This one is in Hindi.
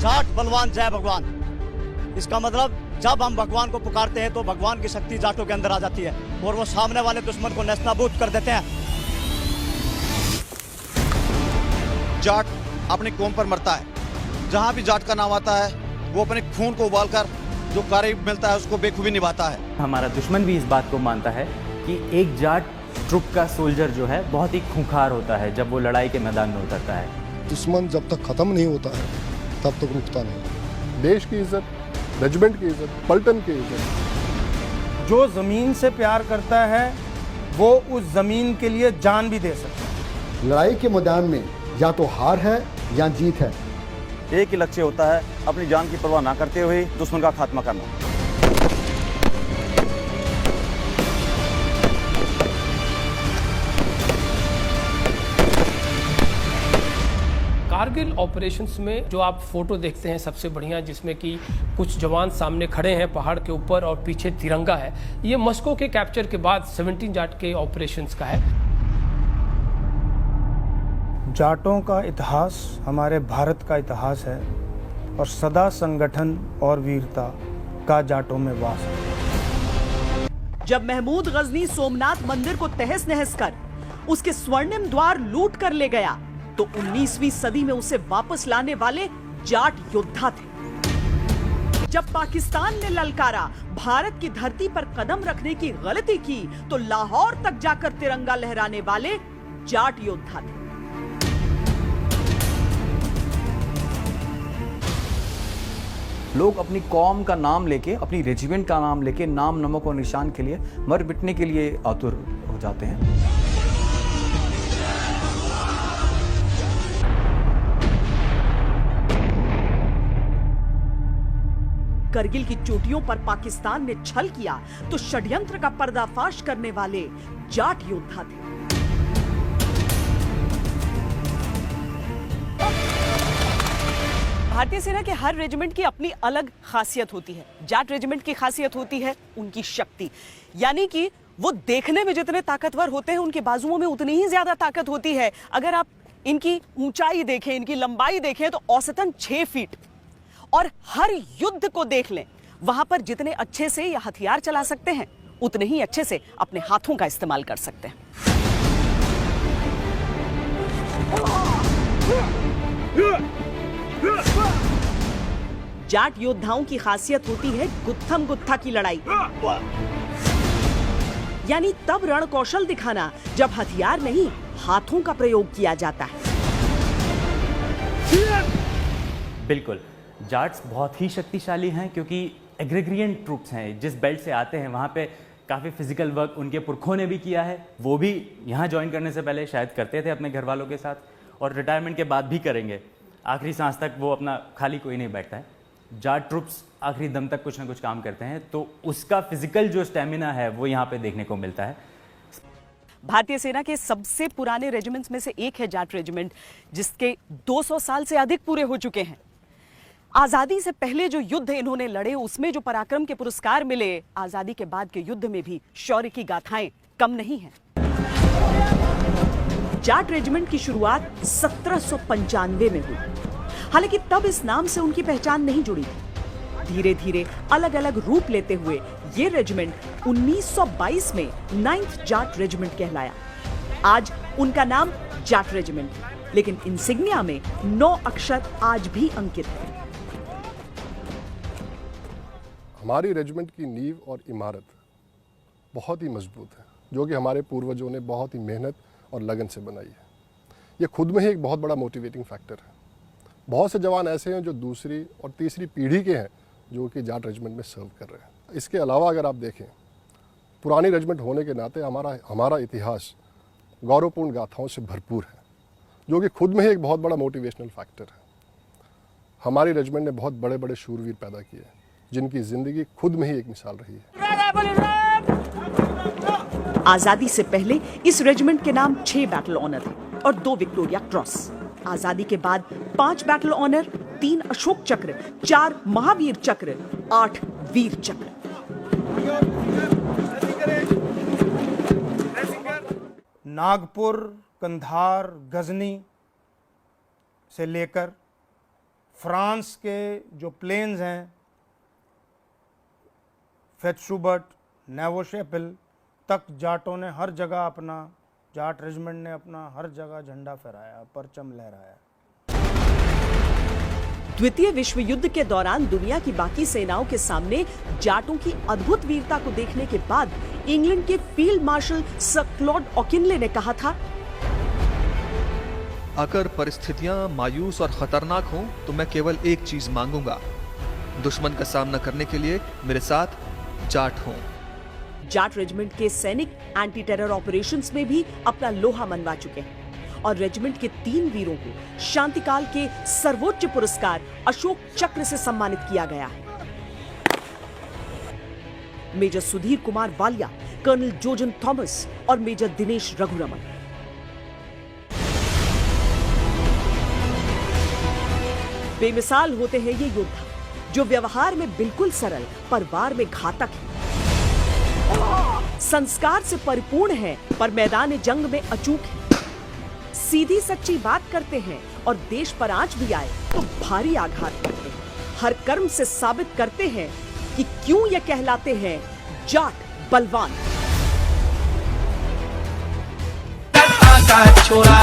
जाट बलवान जय भगवान। इसका मतलब जब हम भगवान को पुकारते हैं तो भगवान की शक्ति जाटों के अंदर आ जाती है और वो सामने वाले दुश्मन को नेस्तनाबूद कर देते हैं। जाट अपनी कौम पर मरता है। जहां भी जाट का नाम आता है वो अपने खून को उबालकर जो कार्य मिलता है उसको बेखूबी निभाता है। हमारा दुश्मन भी इस बात को मानता है कि एक जाट ट्रुप का सोल्जर जो है बहुत ही खूंखार होता है जब वो लड़ाई के मैदान में उतरता है। दुश्मन जब तक खत्म नहीं होता है तब तक रुकता नहीं। देश की इज्जत, रेजिमेंट की इज्जत, पलटन की इज्जत। जो जमीन से प्यार करता है वो उस जमीन के लिए जान भी दे सकता है। लड़ाई के मैदान में या तो हार है या जीत है। एक ही लक्ष्य होता है, अपनी जान की परवाह ना करते हुए दुश्मन का खात्मा करना। कारगिल ऑपरेशंस में जो आप फोटो देखते हैं सबसे बढ़िया, जिसमें कि कुछ जवान सामने खड़े हैं पहाड़ के ऊपर और पीछे तिरंगा है, ये मस्को के कैप्चर के बाद 17 जाट के ऑपरेशंस का है। जाटों का इतिहास हमारे भारत का इतिहास है और सदा संगठन और वीरता का जाटों में वास है। जब महमूद गजनी सोमनाथ मंदिर को तहस नहस कर उसके स्वर्णिम द्वार लूट कर ले गया तो 19वीं सदी में उसे वापस लाने वाले जाट योद्धा थे। जब पाकिस्तान ने ललकारा, भारत की धरती पर कदम रखने की गलती की तो लाहौर तक जाकर तिरंगा लहराने वाले जाट योद्धा थे। लोग अपनी कौम का नाम लेके, अपनी रेजिमेंट का नाम लेके नाम, नमक और निशान के लिए मर मिटने के लिए आतुर हो जाते हैं। करगिल की चोटियों पर पाकिस्तान ने छल किया तो षड्यंत्र का पर्दाफाश करने वाले जाट योद्धा थे। भारतीय सेना के हर रेजिमेंट की अपनी अलग खासियत होती है। जाट रेजिमेंट की खासियत होती है उनकी शक्ति, यानी कि वो देखने में जितने ताकतवर होते हैं उनके बाजुओं में उतनी ही ज्यादा ताकत होती है। अगर आप इनकी ऊंचाई देखें, इनकी लंबाई देखें तो औसतन 6 फीट। और हर युद्ध को देख लें, वहां पर जितने अच्छे से ये हथियार चला सकते हैं उतने ही अच्छे से अपने हाथों का इस्तेमाल कर सकते हैं। जाट योद्धाओं की खासियत होती है गुत्थम गुत्था की लड़ाई, यानी तब रण कौशल दिखाना जब हथियार नहीं हाथों का प्रयोग किया जाता है। बिल्कुल, जाट्स बहुत ही शक्तिशाली हैं क्योंकि एग्रेग्रिएंट ट्रूप्स हैं। जिस बेल्ट से आते हैं वहाँ पे काफ़ी फिजिकल वर्क उनके पुरखों ने भी किया है। वो भी यहाँ ज्वाइन करने से पहले शायद करते थे अपने घर वालों के साथ, और रिटायरमेंट के बाद भी करेंगे। आखिरी सांस तक वो अपना खाली कोई नहीं बैठता है। जाट ट्रूप्स आखिरी दम तक कुछ ना कुछ काम करते हैं, तो उसका फिजिकल जो स्टेमिना है वो यहाँ पे देखने को मिलता है। भारतीय सेना के सबसे पुराने रेजिमेंट्स में से एक है जाट रेजिमेंट, जिसके 200 साल से अधिक पूरे हो चुके हैं। आजादी से पहले जो युद्ध इन्होंने लड़े उसमें जो पराक्रम के पुरस्कार मिले, आजादी के बाद के युद्ध में भी शौर्य की गाथाएं कम नहीं हैं। जाट रेजिमेंट की शुरुआत 1795 में हुई। हालांकि तब इस नाम से उनकी पहचान नहीं जुड़ी थी। धीरे धीरे अलग अलग रूप लेते हुए ये रेजिमेंट 1922 में 9th जाट रेजिमेंट कहलाया। आज उनका नाम जाट रेजिमेंट, लेकिन इंसिग्निया में 9 अक्षर आज भी अंकित है। हमारी रेजिमेंट की नींव और इमारत बहुत ही मजबूत है, जो कि हमारे पूर्वजों ने बहुत ही मेहनत और लगन से बनाई है। ये खुद में ही एक बहुत बड़ा मोटिवेटिंग फैक्टर है। बहुत से जवान ऐसे हैं जो दूसरी और तीसरी पीढ़ी के हैं जो कि जाट रेजिमेंट में सर्व कर रहे हैं। इसके अलावा अगर आप देखें, पुरानी रेजिमेंट होने के नाते हमारा इतिहास गौरवपूर्ण गाथाओं से भरपूर है, जो कि खुद में ही एक बहुत बड़ा मोटिवेशनल फैक्टर है। हमारी रेजिमेंट ने बहुत बड़े बड़े शूरवीर पैदा किए हैं जिनकी जिंदगी खुद में ही एक मिसाल रही है। आजादी से पहले इस रेजिमेंट के नाम 6 बैटल ऑनर थे और 2 विक्टोरिया क्रॉस। आजादी के बाद 5 बैटल ऑनर, 3 अशोक चक्र, 4 महावीर चक्र, 8 वीर चक्र। नागपुर, कंधार, गजनी से लेकर फ्रांस के जो प्लेन्स हैं, फेत्शुबर्ट, नेवोशेपिल तक जाटों ने हर जगह अपना, जाट रेजिमेंट ने अपना हर जगह झंडा फहराया, परचम लहराया। द्वितीय विश्व युद्ध के दौरान दुनिया की बाकी सेनाओं के सामने जाटों की अद्भुत वीरता को देखने के बाद इंग्लैंड के फील्ड मार्शल सर क्लॉड ऑकिनले ने कहा था, अगर परिस्थितियां मायूस और खतरनाक हों तो मैं केवल एक चीज मांगूंगा, दुश्मन का सामना करने के लिए मेरे साथ जाट हों। जाट रेजिमेंट के सैनिक एंटी टेरर ऑपरेशंस में भी अपना लोहा मनवा चुके हैं और रेजिमेंट के 3 वीरों को शांतिकाल के सर्वोच्च पुरस्कार अशोक चक्र से सम्मानित किया गया है। मेजर सुधीर कुमार वालिया, कर्नल जोजन थॉमस और मेजर दिनेश रघुरमन। बेमिसाल होते हैं ये योद्धा जो व्यवहार में बिल्कुल सरल पर वार में घातक है, संस्कार से परिपूर्ण है पर मैदान जंग में अचूक है, सीधी सच्ची बात करते हैं और देश पर आंच भी आए तो भारी आघात करते हैं। हर कर्म से साबित करते हैं कि क्यों ये कहलाते हैं जाट बलवान। छोरा